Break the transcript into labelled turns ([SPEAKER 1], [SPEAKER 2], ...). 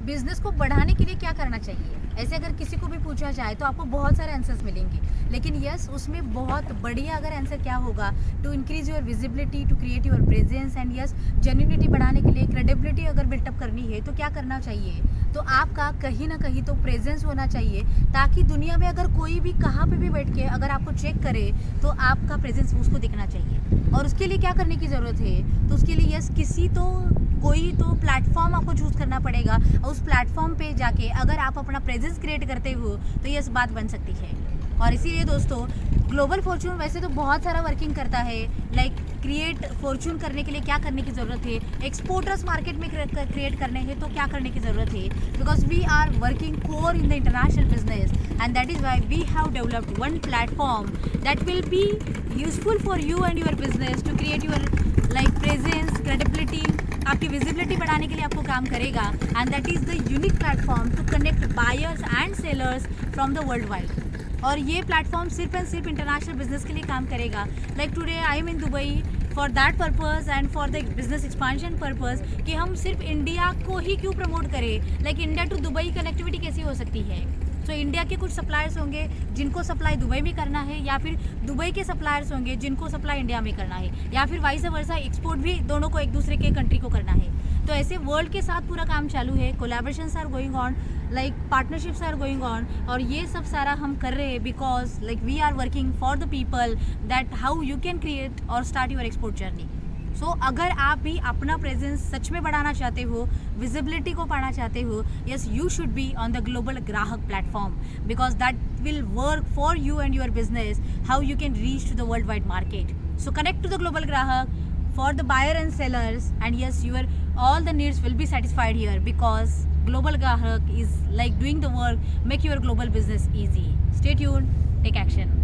[SPEAKER 1] Business को बढ़ाने के लिए क्या करना चाहिए, ऐसे अगर किसी को भी पूछा जाए तो आपको बहुत सारे आंसर्स मिलेंगे, लेकिन यस उसमें बहुत बढ़िया अगर आंसर क्या होगा, to increase your visibility, to create your presence and yes genuinity बढ़ाने के लिए, क्रेडिबिलिटी अगर बिल्टअप करनी है तो क्या करना चाहिए, तो आपका कहीं ना कहीं तो प्रेजेंस होना चाहिए, ताकि दुनिया में अगर कोई भी कहाँ पे भी बैठ के अगर आपको चेक करे तो आपका प्रेजेंस उसको दिखना चाहिए। और उसके लिए क्या करने की ज़रूरत है, तो उसके लिए यस कोई तो प्लेटफॉर्म आपको चूज़ करना पड़ेगा, और उस प्लेटफॉर्म पे जाके अगर आप अपना प्रेजेंस क्रिएट करते हो तो यस बात बन सकती है। और इसीलिए दोस्तों ग्लोबल फॉर्चून वैसे तो बहुत सारा वर्किंग करता है, लाइक क्रिएट फॉर्चून करने के लिए क्या करने की ज़रूरत है, एक्सपोर्टर्स मार्केट में क्रिएट करने हैं तो क्या करने की ज़रूरत है, because we are working core in the international business and that is why we have developed one platform that will be useful for you and your business to create your like presence, credibility, आपकी visibility बढ़ाने के लिए आपको काम करेगा, and that is the unique platform to connect buyers and sellers from the world wide. और ये platform सिर्फ एंड सिर्फ इंटरनेशनल बिजनेस के लिए काम करेगा। Like today I am in Dubai for that purpose and for the business expansion purpose, कि हम सिर्फ इंडिया को ही क्यों प्रमोट करें, like India to Dubai connectivity कैसी हो सकती है। तो इंडिया के कुछ सप्लायर्स होंगे जिनको सप्लाई दुबई में करना है, या फिर दुबई के सप्लायर्स होंगे जिनको सप्लाई इंडिया में करना है, या फिर वाइस वर्सा एक्सपोर्ट भी दोनों को एक दूसरे के कंट्री को करना है। तो ऐसे वर्ल्ड के साथ पूरा काम चालू है, collaborations are going on, like partnerships are going on, और ये सब सारा हम कर रहे हैं because like we are working for the people that how you can create और start your export journey. So अगर आप भी अपना प्रेजेंस सच में बढ़ाना चाहते हो, विजिबिलिटी को पाना चाहते हो, yes you should be on the global ग्राहक platform, because that will work for you and your business, how you can reach to the worldwide market. So connect to the global grahak for the buyer and sellers, and yes, your all the needs will be satisfied here, because global grahak is like doing the work, make your global business easy. Stay tuned, take action.